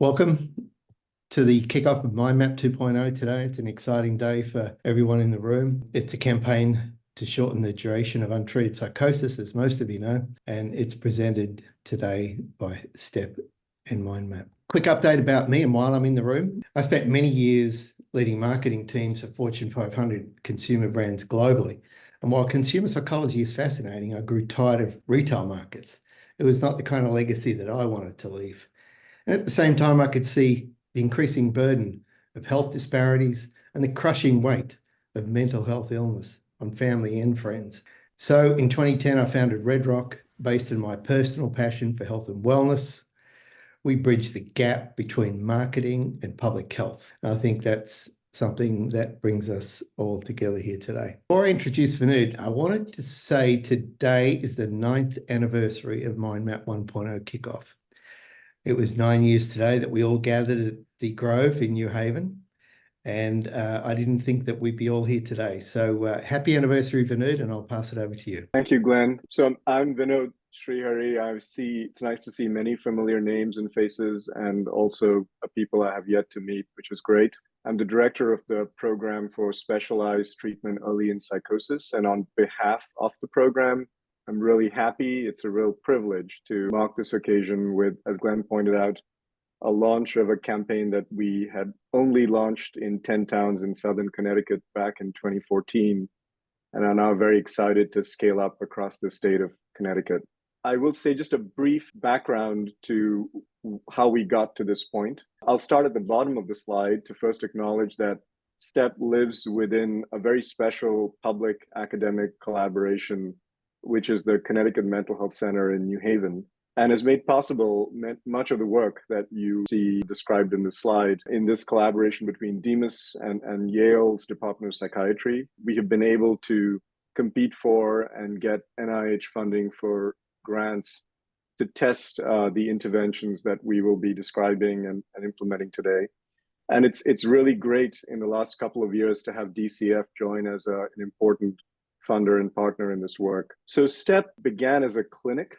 Welcome to the kickoff of Mindmap 2.0 today. It's an exciting day for everyone in the room. It's a campaign to shorten the duration of untreated psychosis, as most of you know, and it's presented today by STEP and Mindmap. Quick update about me and while I'm in the room. I spent many years leading marketing teams of Fortune 500 consumer brands globally. And while consumer psychology is fascinating, I grew tired of retail markets. It was not the kind of legacy that I wanted to leave. And at the same time, I could see the increasing burden of health disparities and the crushing weight of mental health illness on family and friends. So in 2010, I founded Red Rock based on my personal passion for health and wellness. We bridge the gap between marketing and public health. And I think that's something that brings us all together here today. Before I introduce Vanud, I wanted to say today is the 9th anniversary of Mindmap 1.0 kickoff. It was 9 years today that we all gathered at the Grove in New Haven, and I didn't think that we'd be all here today. So happy anniversary, Vanud, and I'll pass it over to you. Thank you, Glenn. So I'm Vinod Srihari. It's nice to see many familiar names and faces, and also people I have yet to meet, which is great. I'm the director of the program for specialized treatment early in psychosis, and on behalf of the program, I'm really happy. It's a real privilege to mark this occasion with, as Glenn pointed out, a launch of a campaign that we had only launched in 10 towns in Southern Connecticut back in 2014, and are now very excited to scale up across the state of Connecticut. I will say just a brief background to how we got to this point. I'll start at the bottom of the slide to first acknowledge that STEP lives within a very special public academic collaboration, which is the Connecticut Mental Health Center in New Haven, and has made possible much of the work that you see described in the slide. In this collaboration between Demas and Yale's Department of Psychiatry, we have been able to compete for and get NIH funding for grants to test the interventions that we will be describing and implementing today. And it's really great in the last couple of years to have DCF join as an important funder and partner in this work. So STEP began as a clinic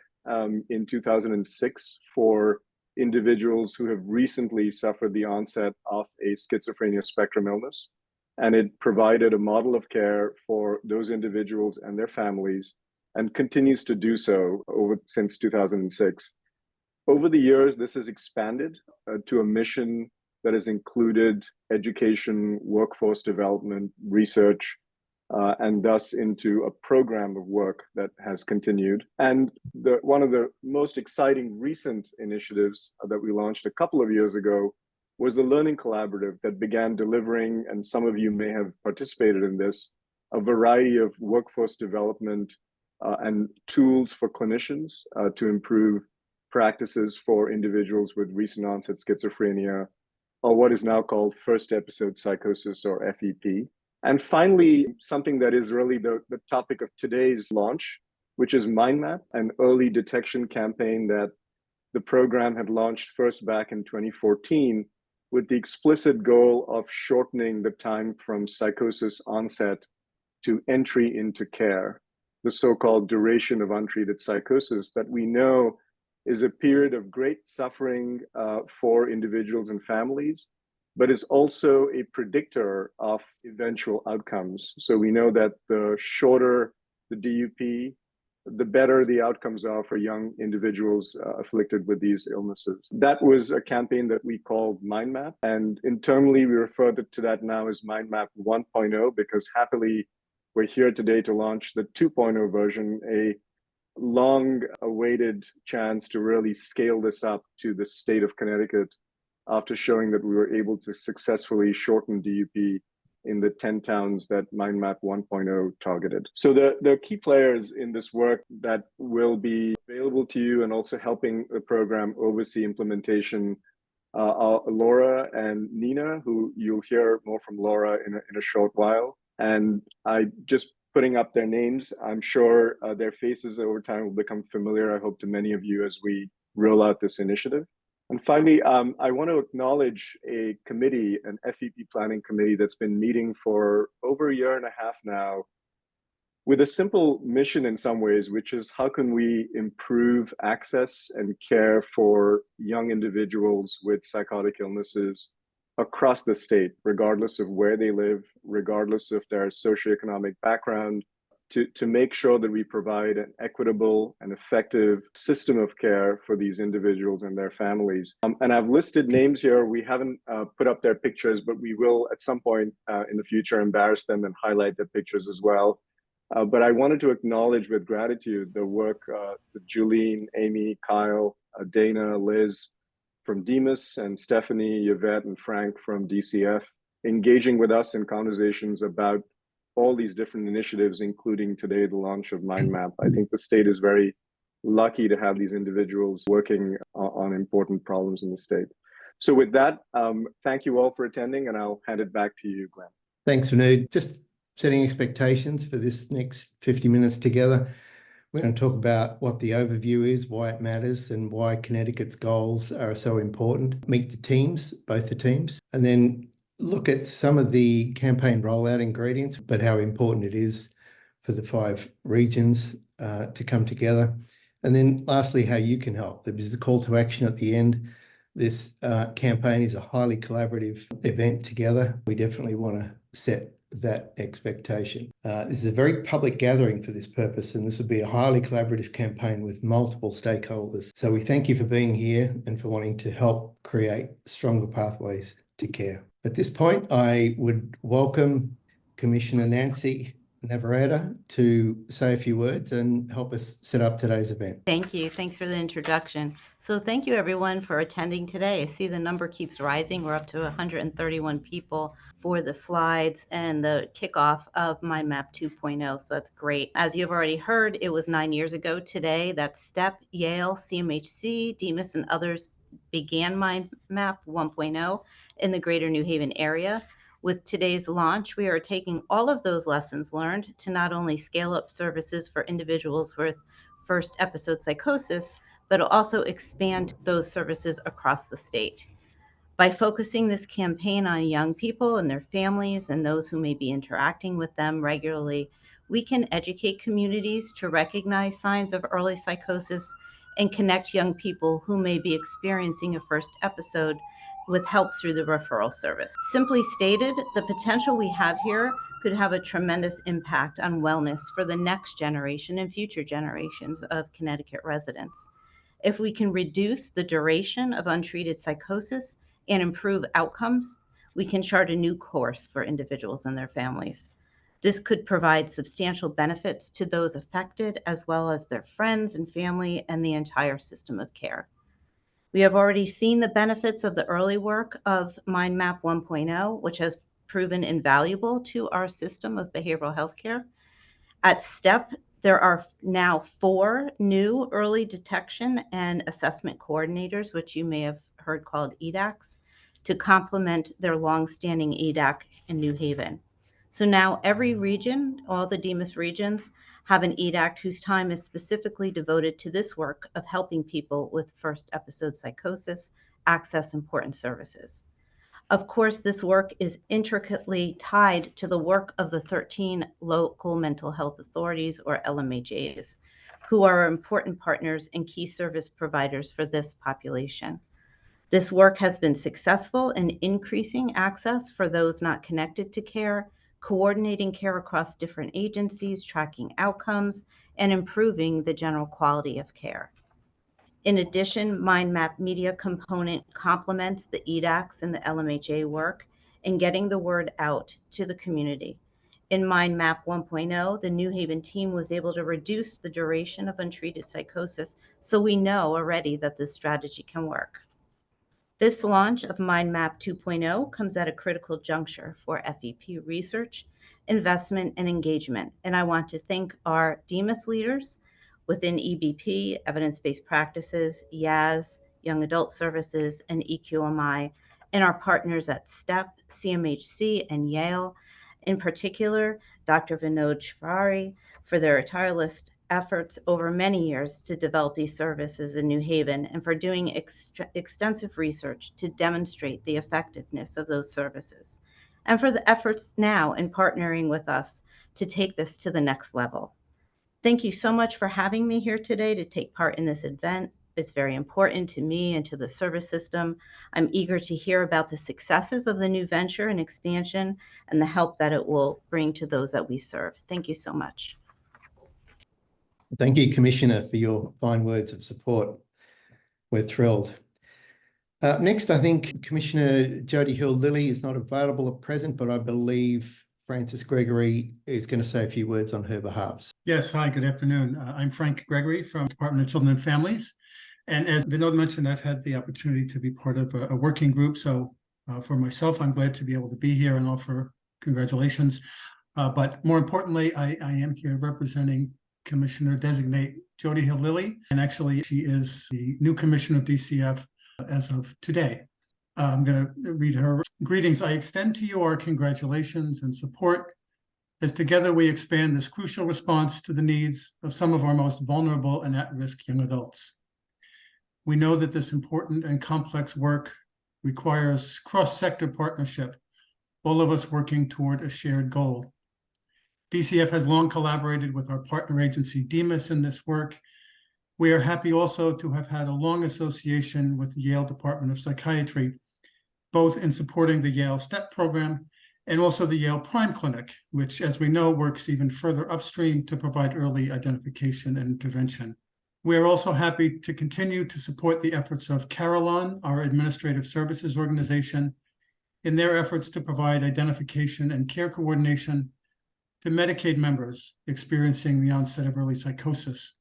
in 2006 for individuals who have recently suffered the onset of a schizophrenia spectrum illness. And it provided a model of care for those individuals and their families, and continues to do so since 2006. Over the years, this has expanded to a mission that has included education, workforce development, research, and thus into a program of work that has continued. And one of the most exciting recent initiatives that we launched a couple of years ago was the Learning Collaborative that began delivering, and some of you may have participated in this, a variety of workforce development and tools for clinicians to improve practices for individuals with recent onset schizophrenia, or what is now called first episode psychosis, or FEP. And finally, something that is really the topic of today's launch, which is Mindmap, an early detection campaign that the program had launched first back in 2014 with the explicit goal of shortening the time from psychosis onset to entry into care, the so-called duration of untreated psychosis that we know is a period of great suffering for individuals and families, but is also a predictor of eventual outcomes. So we know that the shorter the DUP, the better the outcomes are for young individuals afflicted with these illnesses. That was a campaign that we called Mindmap, and internally we refer to that now as Mindmap 1.0, because happily we're here today to launch the 2.0 version, a long-awaited chance to really scale this up to the state of Connecticut, after showing that we were able to successfully shorten DUP in the 10 towns that Mindmap 1.0 targeted. So the key players in this work that will be available to you and also helping the program oversee implementation are Laura and Nina, who you'll hear more from Laura in a short while. And I just putting up their names, I'm sure their faces over time will become familiar, I hope, to many of you as we roll out this initiative. And finally, I want to acknowledge a committee, an FEP planning committee that's been meeting for over a year and a half now, with a simple mission in some ways, which is how can we improve access and care for young individuals with psychotic illnesses across the state, regardless of where they live, regardless of their socioeconomic background, to make sure that we provide an equitable and effective system of care for these individuals and their families. And I've listed names here. We haven't put up their pictures, but we will at some point in the future embarrass them and highlight their pictures as well. But I wanted to acknowledge with gratitude the work that Julene, Amy, Kyle, Dana, Liz from Demas, and Stephanie, Yvette, and Frank from DCF, engaging with us in conversations about all these different initiatives, including today the launch of Mindmap. I think the state is very lucky to have these individuals working on important problems in the state. So with that, thank you all for attending, and I'll hand it back to you, Glenn. Thanks, Vinod. Just setting expectations for this next 50 minutes together. We're going to talk about what the overview is, why it matters, and why Connecticut's goals are so important. Meet the teams, both the teams, and then look at some of the campaign rollout ingredients, but how important it is for the 5 regions to come together. And then lastly, how you can help. There's the call to action at the end. This campaign is a highly collaborative event together. We definitely want to set that expectation. This is a very public gathering for this purpose, and this will be a highly collaborative campaign with multiple stakeholders. So we thank you for being here and for wanting to help create stronger pathways to care. At this point, I would welcome Commissioner Nancy Navarrete to say a few words and help us set up today's event. Thank you. Thanks for the introduction. So thank you everyone for attending today. I see the number keeps rising. We're up to 131 people for the slides and the kickoff of Mindmap 2.0. So that's great. As you've already heard, it was 9 years ago today that STEP, Yale, CMHC, Demas, and others began Mindmap 1.0 in the greater New Haven area. With today's launch, we are taking all of those lessons learned to not only scale up services for individuals with first episode psychosis, but also expand those services across the state. By focusing this campaign on young people and their families and those who may be interacting with them regularly, we can educate communities to recognize signs of early psychosis and connect young people who may be experiencing a first episode with help through the referral service. Simply stated, the potential we have here could have a tremendous impact on wellness for the next generation and future generations of Connecticut residents. If we can reduce the duration of untreated psychosis and improve outcomes, we can chart a new course for individuals and their families. This could provide substantial benefits to those affected, as well as their friends and family and the entire system of care. We have already seen the benefits of the early work of Mindmap 1.0, which has proven invaluable to our system of behavioral health care. At STEP, there are now 4 new early detection and assessment coordinators, which you may have heard called EDACs, to complement their longstanding EDAC in New Haven. So now every region, all the Demas regions, have an EDAC whose time is specifically devoted to this work of helping people with first episode psychosis access important services. Of course, this work is intricately tied to the work of the 13 local mental health authorities, or LMHAs, who are important partners and key service providers for this population. This work has been successful in increasing access for those not connected to care, coordinating care across different agencies, tracking outcomes, and improving the general quality of care. In addition, Mindmap Media component complements the EDACs and the LMHA work in getting the word out to the community. In Mindmap 1.0, the New Haven team was able to reduce the duration of untreated psychosis, so we know already that this strategy can work. This launch of Mindmap 2.0 comes at a critical juncture for FEP research, investment, and engagement. And I want to thank our Demas leaders within EBP, Evidence-Based Practices, YAS, Young Adult Services, and EQMI, and our partners at STEP, CMHC, and Yale. In particular, Dr. Vinod Shvari for their tireless efforts over many years to develop these services in New Haven and for doing extensive research to demonstrate the effectiveness of those services. and for the efforts now in partnering with us to take this to the next level. Thank you so much for having me here today to take part in this event. It's very important to me and to the service system. I'm eager to hear about the successes of the new venture and expansion and the help that it will bring to those that we serve. Thank you so much. Thank you, Commissioner, for your fine words of support. We're thrilled. Next, I think Commissioner Jody Hill-Lilly is not available at present, but I believe Francis Gregory is going to say a few words on her behalf. Yes, hi, good afternoon. I'm Frank Gregory from Department of Children and Families. And as Vinod mentioned, I've had the opportunity to be part of a working group. So for myself, I'm glad to be able to be here and offer congratulations. But more importantly, I am here representing Commissioner-designate Jody Hill-Lilly. And actually, she is the new Commissioner of DCF as of today. I'm going to read her greetings. I extend to you our congratulations and support as together we expand this crucial response to the needs of some of our most vulnerable and at-risk young adults. We know that this important and complex work requires cross-sector partnership, all of us working toward a shared goal. DCF has long collaborated with our partner agency, DEMIS, in this work. We are happy also to have had a long association with the Yale Department of Psychiatry, both in supporting the Yale STEP program and also the Yale Prime Clinic, which, as we know, works even further upstream to provide early identification and intervention. We are also happy to continue to support the efforts of Carillon, our administrative services organization, in their efforts to provide identification and care coordination to Medicaid members experiencing the onset of early psychosis.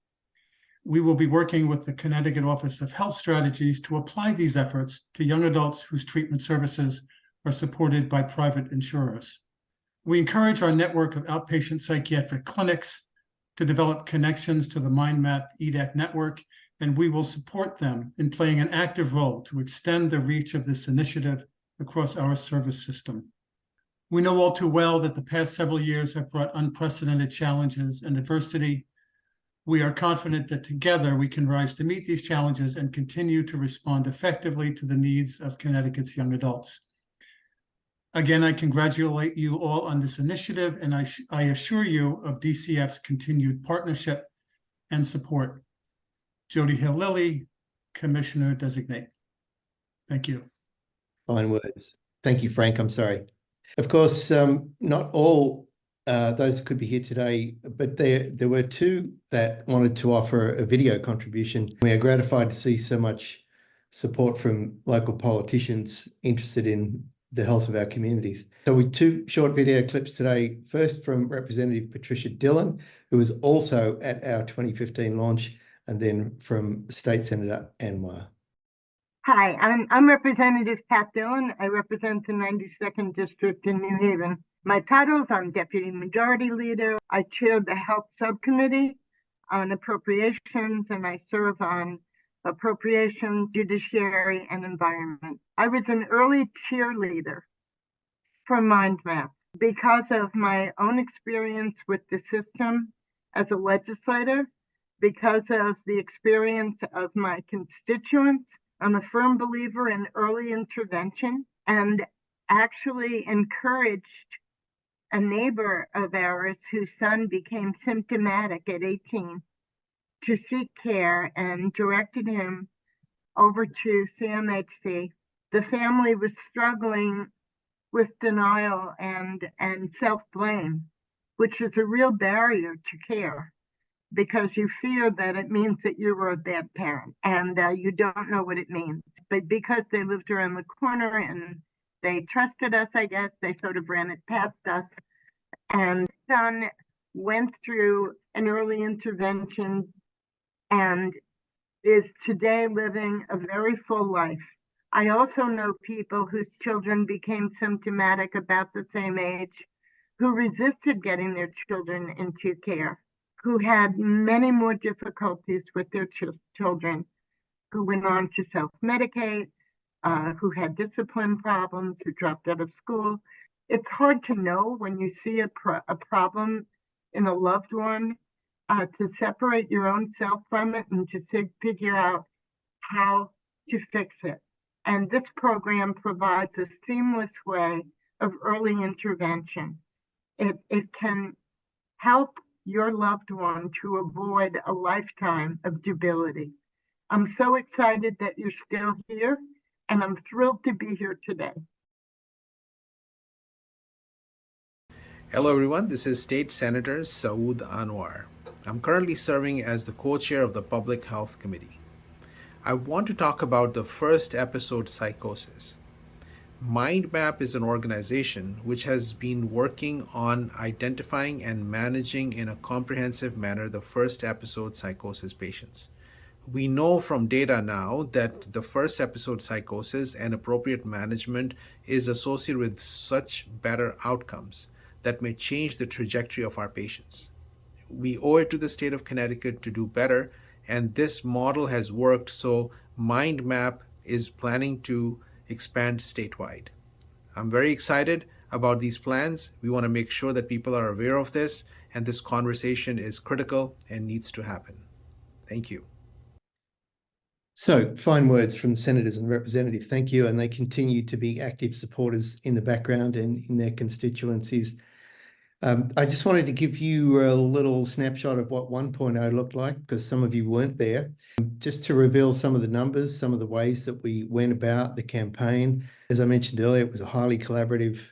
We will be working with the Connecticut Office of Health Strategies to apply these efforts to young adults whose treatment services are supported by private insurers. We encourage our network of outpatient psychiatric clinics to develop connections to the Mindmap EDAC network, and we will support them in playing an active role to extend the reach of this initiative across our service system. We know all too well that the past several years have brought unprecedented challenges and adversity. We are confident that together we can rise to meet these challenges and continue to respond effectively to the needs of Connecticut's young adults. Again, I congratulate you all on this initiative, and I assure you of DCF's continued partnership and support. Jody Hill-Lilly, Commissioner-designate. Thank you. Fine words. Thank you, Frank. I'm sorry. Of course, not all those could be here today, but there were two that wanted to offer a video contribution. We are gratified to see so much support from local politicians interested in the health of our communities. So with two short video clips today, first from Representative Patricia Dillon, who was also at our 2015 launch, and then from State Senator Anwar. Hi, I'm Representative Pat Dillon. I represent the 92nd District in New Haven. My titles, I'm Deputy Majority Leader. I chair the Health Subcommittee on Appropriations, and I serve on Appropriations, Judiciary, and Environment. I was an early cheerleader for Mindmap because of my own experience with the system as a legislator, because of the experience of my constituents. I'm a firm believer in early intervention and actually encouraged a neighbor of ours whose son became symptomatic at 18 to seek care and directed him over to CMHC. The family was struggling with denial and self-blame, which is a real barrier to care, because you fear that it means that you were a bad parent, and you don't know what it means. But because they lived around the corner and they trusted us, I guess, they sort of ran it past us. And son went through an early intervention and is today living a very full life. I also know people whose children became symptomatic about the same age, who resisted getting their children into care, who had many more difficulties with their children, who went on to self-medicate, who had discipline problems, who dropped out of school. It's hard to know when you see a problem in a loved one, to separate your own self from it and to figure out how to fix it. And this program provides a seamless way of early intervention. It can help your loved one to avoid a lifetime of debility. I'm so excited that you're still here, and I'm thrilled to be here today. Hello everyone, this is State Senator Saud Anwar. I'm currently serving as the co-chair of the Public Health Committee. I want to talk about the first episode psychosis. Mindmap is an organization which has been working on identifying and managing in a comprehensive manner the first episode psychosis patients. We know from data now that the first episode psychosis and appropriate management is associated with such better outcomes that may change the trajectory of our patients. We owe it to the state of Connecticut to do better, and this model has worked, so Mindmap is planning to expand statewide. I'm very excited about these plans. We want to make sure that people are aware of this, and this conversation is critical and needs to happen. Thank you. So, fine words from senators and representatives. Thank you. And they continue to be active supporters in the background and in their constituencies. I just wanted to give you a little snapshot of what 1.0 looked like, because some of you weren't there. Just to reveal some of the numbers, some of the ways that we went about the campaign. As I mentioned earlier, it was a highly collaborative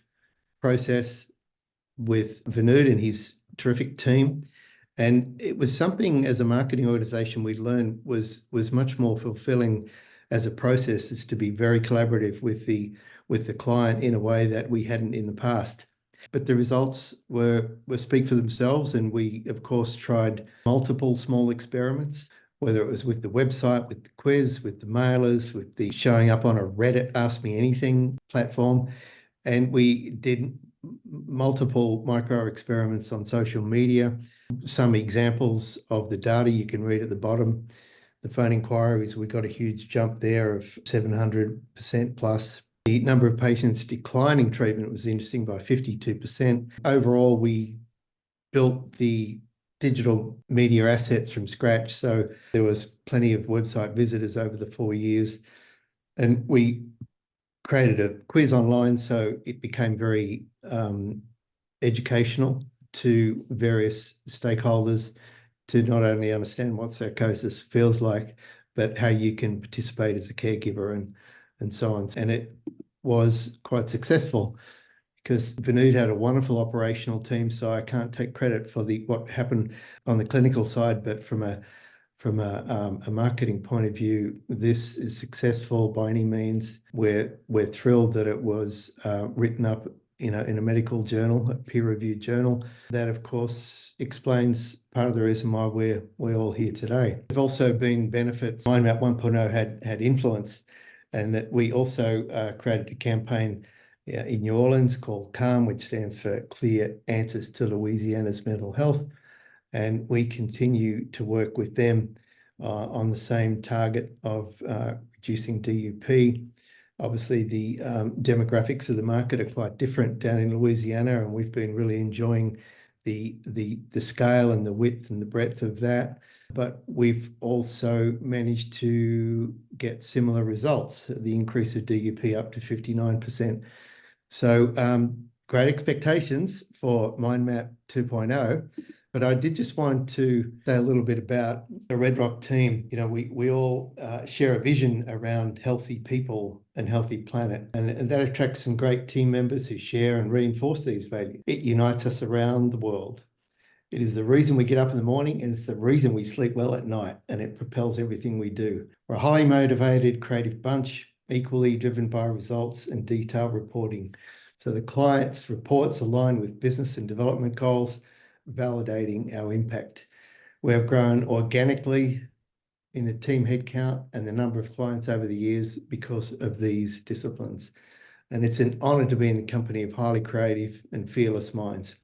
process with Vanud and his terrific team. And it was something as a marketing organization we learned was much more fulfilling as a process, is to be very collaborative with the client in a way that we hadn't in the past. But the results were speak for themselves, and we of course tried multiple small experiments, whether it was with the website, with the quiz, with the mailers, with the showing up on a Reddit Ask Me Anything platform, and we did multiple micro experiments on social media. Some examples of the data you can read at the bottom. The phone inquiries, we got a huge jump there of 700% plus. The number of patients declining treatment was interesting by 52%. Overall, we built the digital media assets from scratch, so there was plenty of website visitors over the 4 years. And we created a quiz online, so it became very educational to various stakeholders to not only understand what psychosis feels like, but how you can participate as a caregiver and so on. And it was quite successful because Vanud had a wonderful operational team, so I can't take credit for what happened on the clinical side, but from a marketing point of view, this is successful by any means. We're thrilled that it was written up in a medical journal, a peer-reviewed journal. That, of course, explains part of the reason why we're all here today. There've also been benefits Mindmap 1.0 had influenced, and that we also created a campaign in New Orleans called CALM, which stands for Clear Answers to Louisiana's Mental Health. And we continue to work with them on the same target of reducing DUP. Obviously, the demographics of the market are quite different down in Louisiana, and we've been really enjoying the scale and the width and the breadth of that. But we've also managed to get similar results, the increase of DUP up to 59%. So great expectations for Mindmap 2.0. But I did just want to say a little bit about the Red Rock team. You know, we all share a vision around healthy people and healthy planet, and that attracts some great team members who share and reinforce these values. It unites us around the world. It is the reason we get up in the morning, and it's the reason we sleep well at night, and it propels everything we do. We're a highly motivated, creative bunch, equally driven by results and detailed reporting. So the client's reports align with business and development goals, validating our impact. We have grown organically in the team headcount and the number of clients over the years because of these disciplines. And it's an honor to be in the company of highly creative and fearless minds.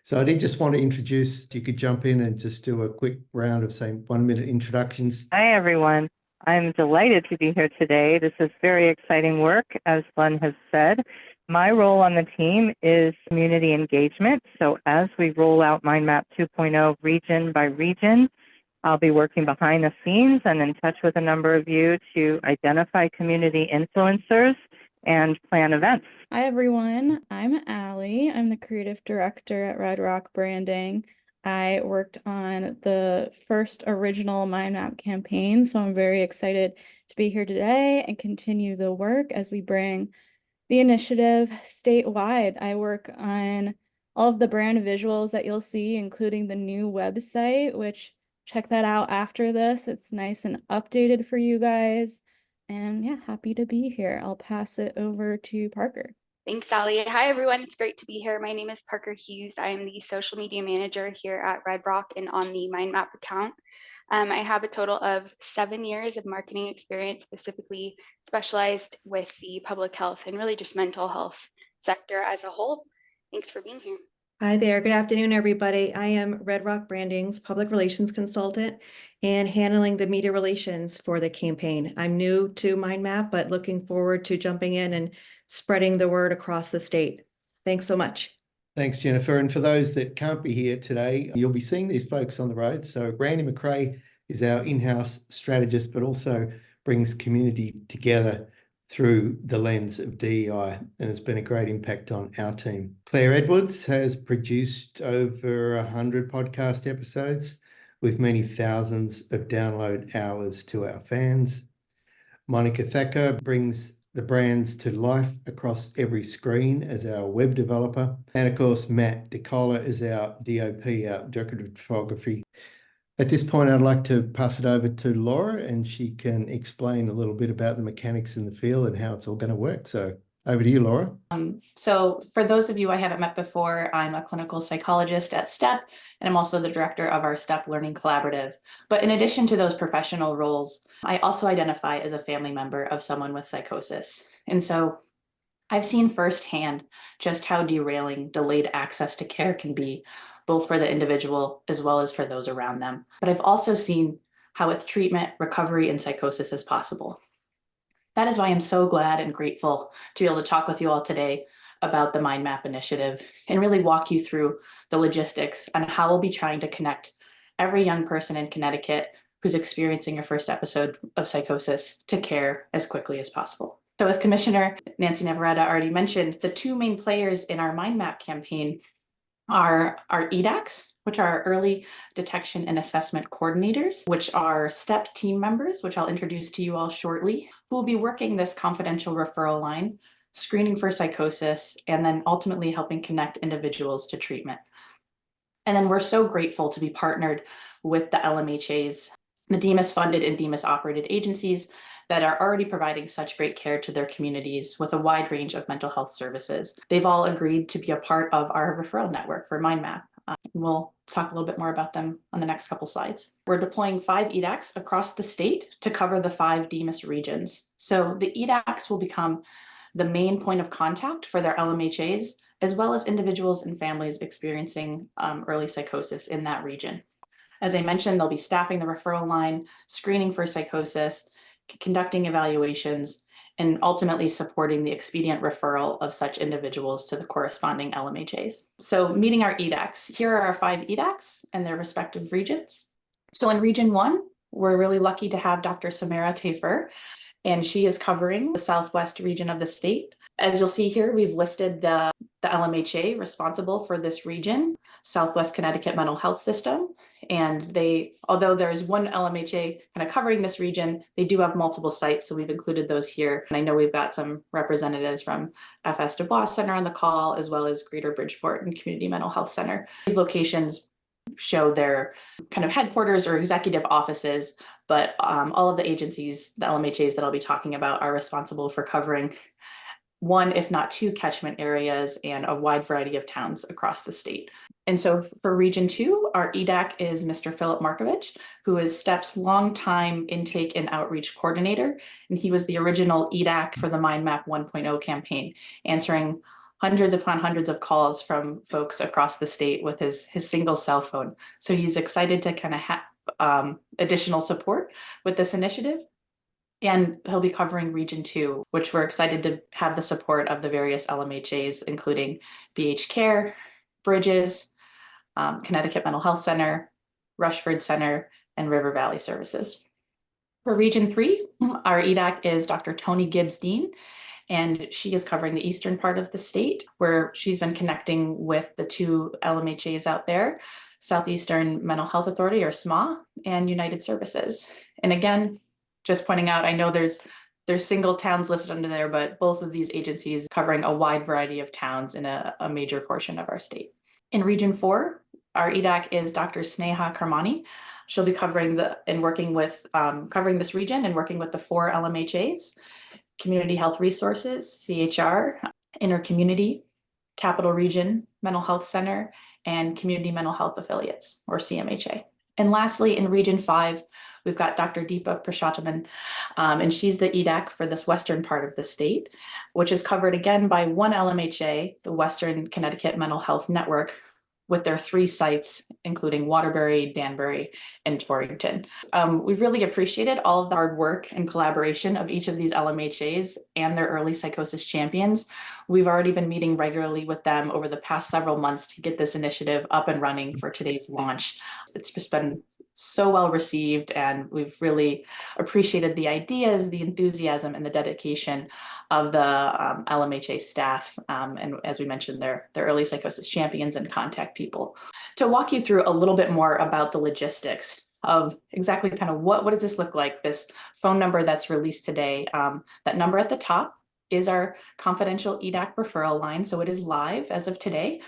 So I did just want to introduce, if you could jump in and just do a quick round of, say, 1-minute introductions. Hi, everyone. I'm delighted to be here today. This is very exciting work, as Glenn has said. My role on the team is community engagement. So as we roll out Mindmap 2.0 region by region, I'll be working behind the scenes and in touch with a number of you to identify community influencers and plan events. Hi, everyone. I'm Allie. I'm the creative director at Red Rock Branding. I worked on the first original Mindmap campaign, so I'm very excited to be here today and continue the work as we bring the initiative statewide. I work on all of the brand visuals that you'll see, including the new website, which check that out after this. It's nice and updated for you guys. And yeah, happy to be here. I'll pass it over to Parker. Thanks, Sally. Hi, everyone. It's great to be here. My name is Parker Hughes. I am the social media manager here at Red Rock and on the Mindmap account. I have a total of 7 years of marketing experience, specifically specialized with the public health and really just mental health sector as a whole. Thanks for being here. Hi there. Good afternoon, everybody. I am Red Rock Branding's public relations consultant and handling the media relations for the campaign. I'm new to Mindmap, but looking forward to jumping in and spreading the word across the state. Thanks so much. Thanks, Jennifer. And for those that can't be here today, you'll be seeing these folks on the road. So Randy McRae is our in-house strategist, but also brings community together through the lens of DEI, and it's been a great impact on our team. Claire Edwards has produced over 100 podcast episodes with many thousands of download hours to our fans. Monica Thacker brings the brands to life across every screen as our web developer. And of course, Matt DeCola is our DOP, our Director of Photography. At this point, I'd like to pass it over to Laura, and she can explain a little bit about the mechanics in the field and how it's all going to work. So over to you, Laura. So for those of you I haven't met before, I'm a clinical psychologist at STEP, and I'm also the director of our STEP Learning Collaborative. But in addition to those professional roles, I also identify as a family member of someone with psychosis. And so I've seen firsthand just how derailing delayed access to care can be, both for the individual as well as for those around them. But I've also seen how with treatment, recovery, and psychosis is possible. That is why I'm so glad and grateful to be able to talk with you all today about the Mindmap initiative and really walk you through the logistics on how we'll be trying to connect every young person in Connecticut who's experiencing your first episode of psychosis to care as quickly as possible. So as Commissioner Nancy Navarrete already mentioned, the two main players in our Mindmap campaign are our EDACs, which are early detection and assessment coordinators, which are STEP team members, which I'll introduce to you all shortly, who will be working this confidential referral line, screening for psychosis, and then ultimately helping connect individuals to treatment. And then we're so grateful to be partnered with the LMHAs, the DEMAS funded and DEMAS operated agencies that are already providing such great care to their communities with a wide range of mental health services. They've all agreed to be a part of our referral network for Mindmap. We'll talk a little bit more about them on the next couple slides. We're deploying 5 EDACs across the state to cover the 5 DEMAS regions. So the EDACs will become the main point of contact for their LMHAs, as well as individuals and families experiencing early psychosis in that region. As I mentioned, they'll be staffing the referral line, screening for psychosis, conducting evaluations, and ultimately supporting the expedient referral of such individuals to the corresponding LMHAs. So meeting our EDACs, here are our 5 EDACs and their respective regions. So in Region 1, we're really lucky to have Dr. Samara Tafer, and she is covering the Southwest region of the state. As you'll see here, we've listed the LMHA responsible for this region, Southwest Connecticut Mental Health System. And although there's one LMHA kind of covering this region, they do have multiple sites. So we've included those here. And I know we've got some representatives from FS DuBois Center on the call, as well as Greater Bridgeport and Community Mental Health Center. These locations show their kind of headquarters or executive offices, but all of the agencies, the LMHAs that I'll be talking about, are responsible for covering 1, if not 2 catchment areas and a wide variety of towns across the state. And so for Region 2, our EDAC is Mr. Philip Markovich, who is STEP's longtime intake and outreach coordinator. And he was the original EDAC for the Mindmap 1.0 campaign, answering hundreds upon hundreds of calls from folks across the state with his single cell phone. So he's excited to kind of have additional support with this initiative. And he'll be covering Region 2, which we're excited to have the support of the various LMHAs, including BH Care, Bridges, Connecticut Mental Health Center, Rushford Center, and River Valley Services. For Region 3, our EDAC is Dr. Tony Gibbs-Dean, and she is covering the eastern part of the state, where she's been connecting with the two LMHAs out there, Southeastern Mental Health Authority, or SMA, and United Services. And again, just pointing out, I know there's single towns listed under there, but both of these agencies covering a wide variety of towns in a major portion of our state. In Region 4, our EDAC is Dr. Sneha Karmani. She'll be covering covering this region and working with the 4 LMHAs: Community Health Resources, CHR, Intercommunity, Capital Region Mental Health Center, and Community Mental Health Affiliates, or CMHA. And lastly, in Region 5, we've got Dr. Deepa Prashataman, and she's the EDAC for this western part of the state, which is covered again by one LMHA, the Western Connecticut Mental Health Network, with their 3 sites, including Waterbury, Danbury, and Torrington. We've really appreciated all of the hard work and collaboration of each of these LMHAs and their early psychosis champions. We've already been meeting regularly with them over the past several months to get this initiative up and running for today's launch. It's just been so well received, and we've really appreciated the ideas, the enthusiasm, and the dedication of the LMHA staff, and as we mentioned, they're early psychosis champions and contact people. To walk you through a little bit more about the logistics of exactly kind of what does this look like, this phone number that's released today, that number at the top is our confidential EDAC referral line, so it is live as of today.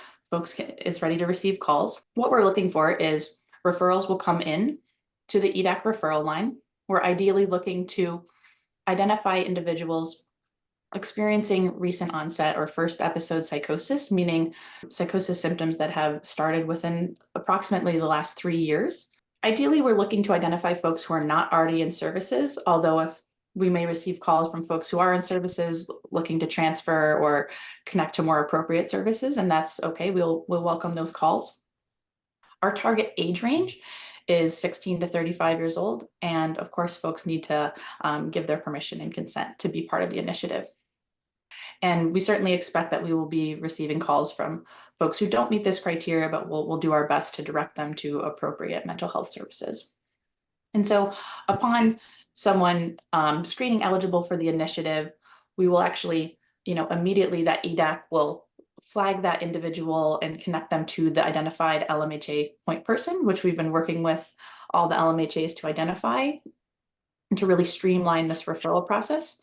Is ready to receive calls. What we're looking for is referrals will come in to the EDAC referral line. We're ideally looking to identify individuals experiencing recent onset or first episode psychosis, meaning psychosis symptoms that have started within approximately the last 3 years. Ideally, we're looking to identify folks who are not already in services, although if we may receive calls from folks who are in services looking to transfer or connect to more appropriate services, and that's okay. We'll welcome those calls. Our target age range is 16 to 35 years old. And of course, folks need to give their permission and consent to be part of the initiative. And we certainly expect that we will be receiving calls from folks who don't meet this criteria, but we'll do our best to direct them to appropriate mental health services. And so upon someone screening eligible for the initiative, we will actually, immediately that EDAC will flag that individual and connect them to the identified LMHA point person, which we've been working with all the LMHAs to identify and to really streamline this referral process.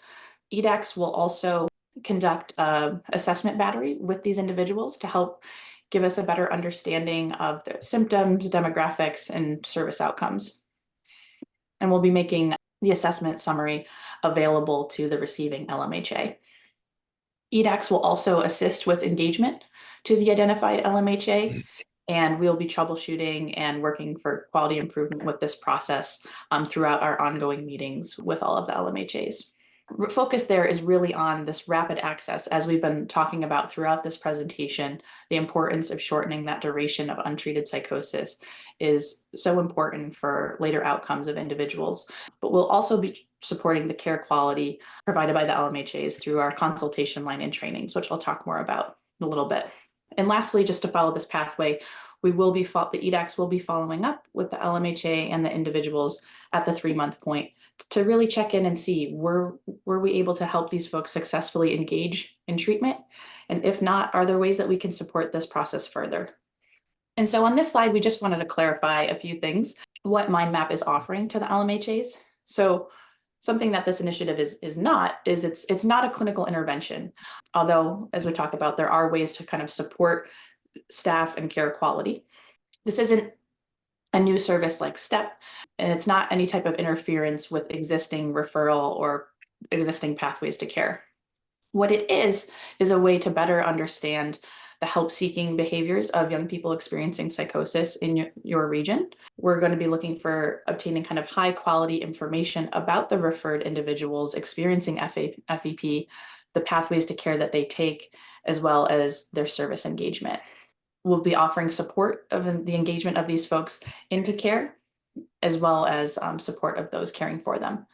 EDACs will also conduct an assessment battery with these individuals to help give us a better understanding of their symptoms, demographics, and service outcomes. And we'll be making the assessment summary available to the receiving LMHA. EDACs will also assist with engagement to the identified LMHA, and we'll be troubleshooting and working for quality improvement with this process throughout our ongoing meetings with all of the LMHAs. Focus there is really on this rapid access, as we've been talking about throughout this presentation. The importance of shortening that duration of untreated psychosis is so important for later outcomes of individuals. But we'll also be supporting the care quality provided by the LMHAs through our consultation line and trainings, which I'll talk more about in a little bit. And lastly, just to follow this pathway, the EDACs will be following up with the LMHA and the individuals at the 3-month point to really check in and see, were we able to help these folks successfully engage in treatment? And if not, are there ways that we can support this process further? And so on this slide, we just wanted to clarify a few things. What Mindmap is offering to the LMHAs. So something that this initiative is not, it's not a clinical intervention. Although, as we talk about, there are ways to kind of support staff and care quality. This isn't a new service like STEP, and it's not any type of interference with existing referral or existing pathways to care. What it is a way to better understand the help-seeking behaviors of young people experiencing psychosis in your region. We're going to be looking for obtaining kind of high-quality information about the referred individuals experiencing FEP, the pathways to care that they take, as well as their service engagement. We'll be offering support of the engagement of these folks into care, as well as support of those caring for them.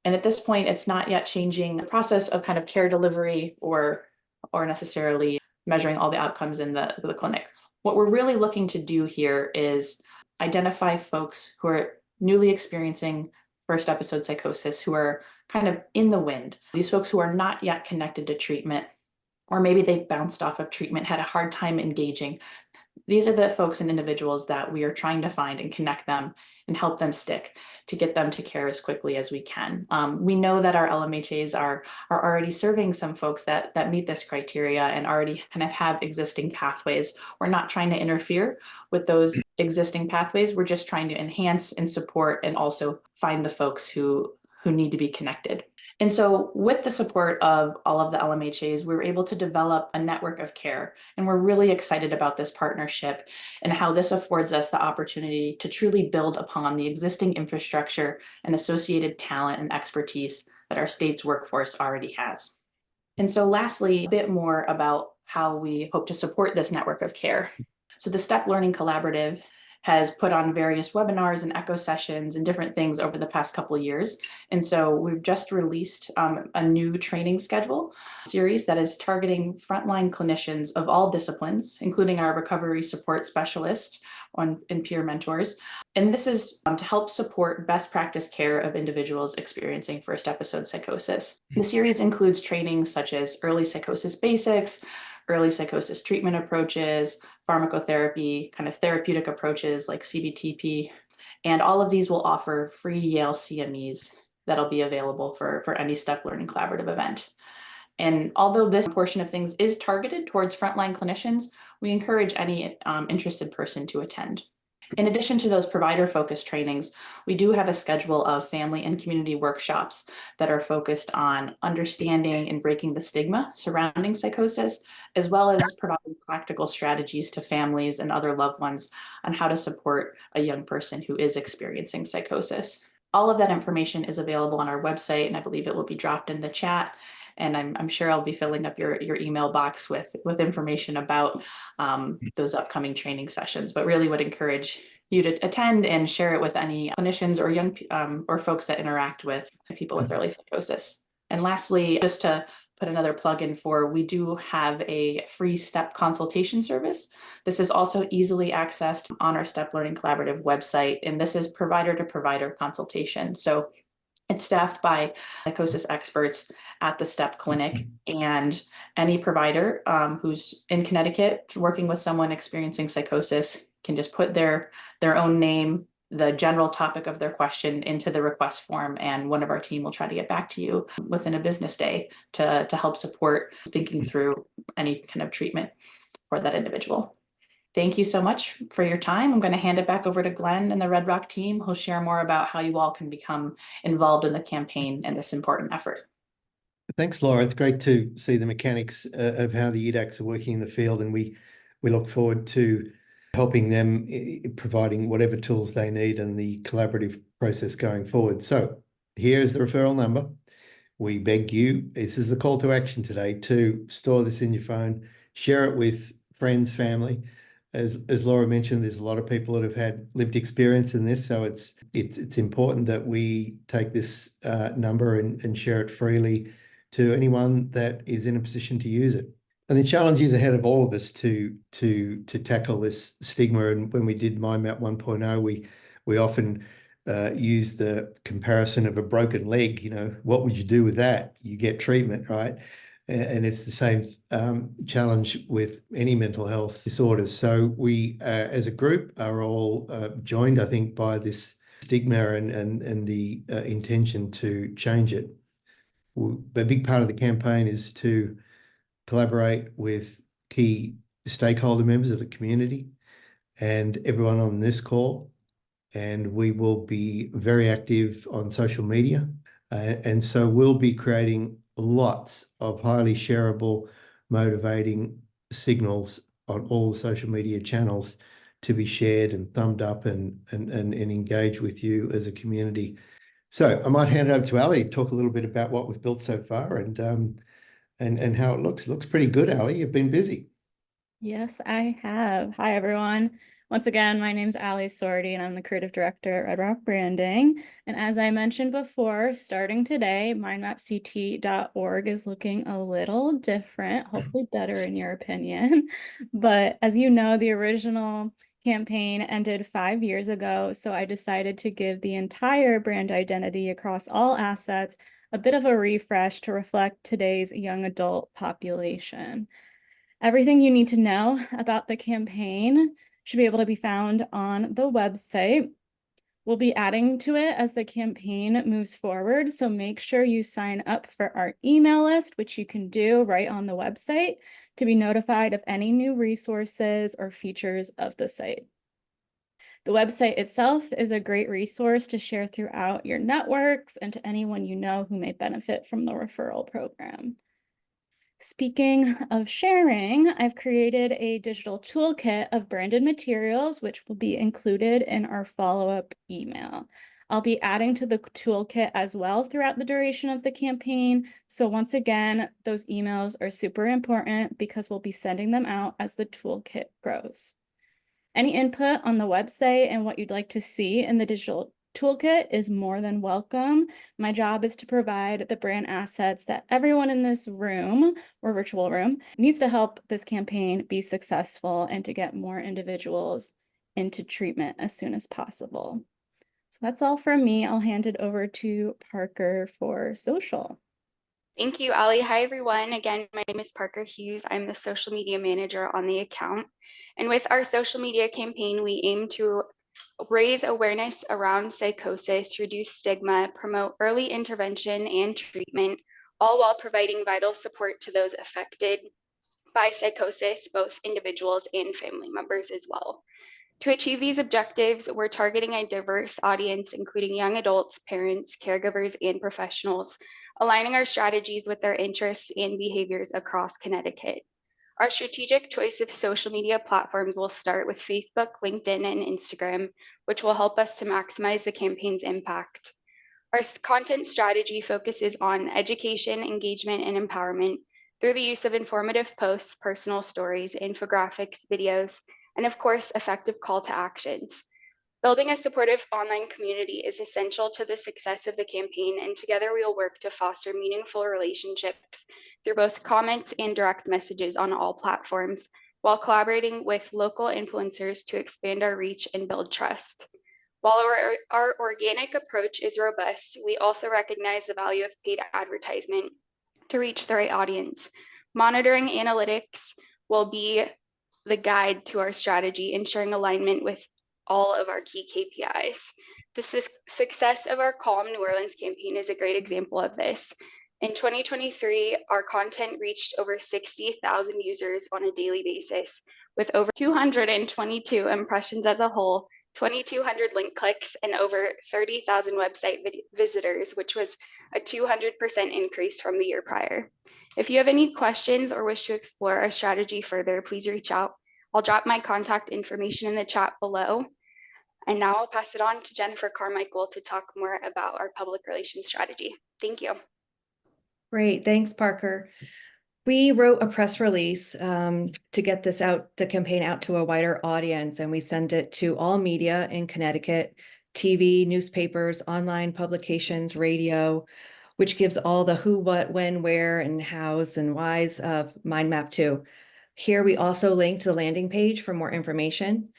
And at this point, it's not yet changing the process of kind of care delivery or necessarily measuring all the outcomes in the clinic. What we're really looking to do here is identify folks who are newly experiencing first episode psychosis, who are kind of in the wind. These folks who are not yet connected to treatment, or maybe they've bounced off of treatment, had a hard time engaging. These are the folks and individuals that we are trying to find and connect them and help them stick to get them to care as quickly as we can. We know that our LMHAs are already serving some folks that meet this criteria and already kind of have existing pathways. We're not trying to interfere with those existing pathways. We're just trying to enhance and support and also find the folks who need to be connected. And so with the support of all of the LMHAs, we were able to develop a network of care. And we're really excited about this partnership and how this affords us the opportunity to truly build upon the existing infrastructure and associated talent and expertise that our state's workforce already has. And so lastly, a bit more about how we hope to support this network of care. So the STEP Learning Collaborative has put on various webinars and echo sessions and different things over the past couple of years. And so we've just released a new training schedule series that is targeting frontline clinicians of all disciplines, including our recovery support specialist and peer mentors. And this is to help support best practice care of individuals experiencing first episode psychosis. The series includes trainings such as early psychosis basics, early psychosis treatment approaches, pharmacotherapy, kind of therapeutic approaches like CBTP, and all of these will offer free Yale CMEs that'll be available for any STEP Learning Collaborative event. And although this portion of things is targeted towards frontline clinicians, we encourage any interested person to attend. In addition to those provider-focused trainings, we do have a schedule of family and community workshops that are focused on understanding and breaking the stigma surrounding psychosis, as well as providing practical strategies to families and other loved ones on how to support a young person who is experiencing psychosis. All of that information is available on our website, and I believe it will be dropped in the chat. And I'm sure I'll be filling up your email box with information about those upcoming training sessions, but really would encourage you to attend and share it with any clinicians or young or folks that interact with people with early psychosis. And lastly, just to put another plug in for, we do have a free STEP consultation service. This is also easily accessed on our STEP Learning Collaborative website, and this is provider to provider consultation. So it's staffed by psychosis experts at the STEP clinic, and any provider who's in Connecticut working with someone experiencing psychosis can just put their own name, the general topic of their question into the request form, and one of our team will try to get back to you within a business day to help support thinking through any kind of treatment for that individual. Thank you so much for your time. I'm going to hand it back over to Glenn and the Red Rock team, who'll share more about how you all can become involved in the campaign and this important effort. Thanks, Laura. It's great to see the mechanics of how the EDACs are working in the field, and we look forward to helping them, providing whatever tools they need and the collaborative process going forward. So here's the referral number. We beg you, this is the call to action today, to store this in your phone, share it with friends, family. As Laura mentioned, there's a lot of people that have had lived experience in this, so it's important that we take this number and share it freely to anyone that is in a position to use it. And the challenge is ahead of all of us to tackle this stigma. And when we did Mindmap 1.0, we often use the comparison of a broken leg. You know, what would you do with that? You get treatment, right? And it's the same challenge with any mental health disorders. So we, as a group, are all joined, I think, by this stigma and the intention to change it. A big part of the campaign is to collaborate with key stakeholder members of the community and everyone on this call. And we will be very active on social media. And so we'll be creating lots of highly shareable, motivating signals on all the social media channels to be shared and thumbed up and engage with you as a community. So I might hand it over to Ali to talk a little bit about what we've built so far and how it looks. It looks pretty good, Ali. You've been busy. Yes, I have. Hi, everyone. Once again, my name's Ali Sordi, and I'm the creative director at Red Rock Branding. And as I mentioned before, starting today, mindmapct.org is looking a little different, hopefully better in your opinion. But as you know, the original campaign ended 5 years ago, so I decided to give the entire brand identity across all assets a bit of a refresh to reflect today's young adult population. Everything you need to know about the campaign should be able to be found on the website. We'll be adding to it as the campaign moves forward, so make sure you sign up for our email list, which you can do right on the website, to be notified of any new resources or features of the site. The website itself is a great resource to share throughout your networks and to anyone you know who may benefit from the referral program. Speaking of sharing, I've created a digital toolkit of branded materials, which will be included in our follow-up email. I'll be adding to the toolkit as well throughout the duration of the campaign. So once again, those emails are super important because we'll be sending them out as the toolkit grows. Any input on the website and what you'd like to see in the digital toolkit is more than welcome. My job is to provide the brand assets that everyone in this room or virtual room needs to help this campaign be successful and to get more individuals into treatment as soon as possible. So that's all from me. I'll hand it over to Parker for social. Thank you, Ali. Hi, everyone. Again, my name is Parker Hughes. I'm the social media manager on the account. And with our social media campaign, we aim to raise awareness around psychosis, reduce stigma, promote early intervention and treatment, all while providing vital support to those affected by psychosis, both individuals and family members as well. To achieve these objectives, we're targeting a diverse audience, including young adults, parents, caregivers, and professionals, aligning our strategies with their interests and behaviors across Connecticut. Our strategic choice of social media platforms will start with Facebook, LinkedIn, and Instagram, which will help us to maximize the campaign's impact. Our content strategy focuses on education, engagement, and empowerment through the use of informative posts, personal stories, infographics, videos, and of course, effective call to actions. Building a supportive online community is essential to the success of the campaign, and together we will work to foster meaningful relationships through both comments and direct messages on all platforms, while collaborating with local influencers to expand our reach and build trust. While our organic approach is robust, we also recognize the value of paid advertisement to reach the right audience. Monitoring analytics will be the guide to our strategy, ensuring alignment with all of our key KPIs. The success of our Calm New Orleans campaign is a great example of this. In 2023, our content reached over 60,000 users on a daily basis, with over 222 impressions as a whole, 2,200 link clicks, and over 30,000 website visitors, which was a 200% increase from the year prior. If you have any questions or wish to explore our strategy further, please reach out. I'll drop my contact information in the chat below. And now I'll pass it on to Jennifer Carmichael to talk more about our public relations strategy. Thank you. Great, thanks, Parker. We wrote a press release to get this out, the campaign out to a wider audience, and we sent it to all media in Connecticut, TV, newspapers, online publications, radio, which gives all the who, what, when, where, and hows and whys of Mindmap 2. Here we also link to the landing page for more information.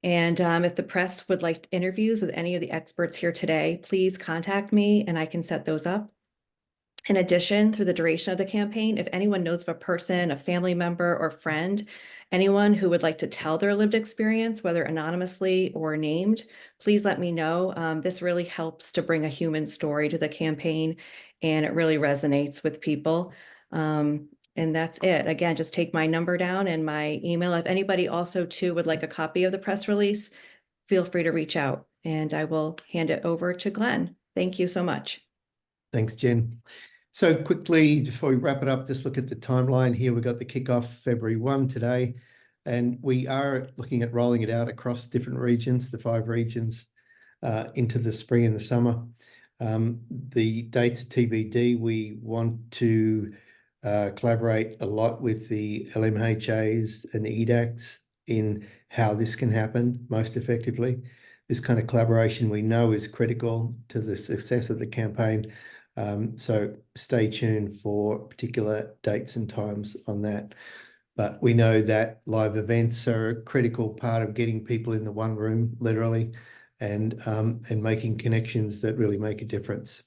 And if the press would like interviews with any of the experts here today, please contact me and I can set those up. In addition, through the duration of the campaign, if anyone knows of a person, a family member or friend, anyone who would like to tell their lived experience, whether anonymously or named, please let me know. This really helps to bring a human story to the campaign, and it really resonates with people. And that's it. Again, just take my number down and my email. If anybody also too would like a copy of the press release, feel free to reach out and I will hand it over to Glenn. Thank you so much. Thanks, Jen. So quickly, before we wrap it up, just look at the timeline here. We've got the kickoff February 1 today, and we are looking at rolling it out across different regions, the 5 regions, into the spring and the summer. The dates TBD. We want to collaborate a lot with the LMHAs and the EDACs in how this can happen most effectively. This kind of collaboration we know is critical to the success of the campaign. So stay tuned for particular dates and times on that. But we know that live events are a critical part of getting people in the one room, literally, and making connections that really make a difference.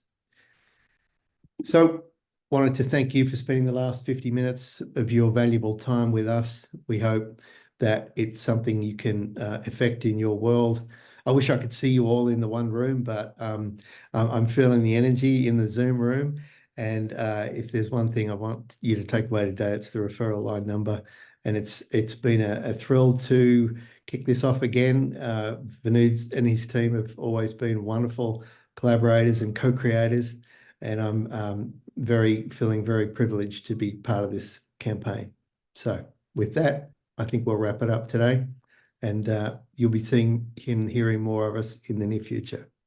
So wanted to thank you for spending the last 50 minutes of your valuable time with us. We hope that it's something you can affect in your world. I wish I could see you all in the one room, but I'm feeling the energy in the Zoom room. And if there's one thing I want you to take away today, it's the referral line number. And it's been a thrill to kick this off again. Vinood and his team have always been wonderful collaborators and co-creators. And I'm feeling very privileged to be part of this campaign. So with that, I think we'll wrap it up today, and you'll be seeing and hearing more of us in the near future.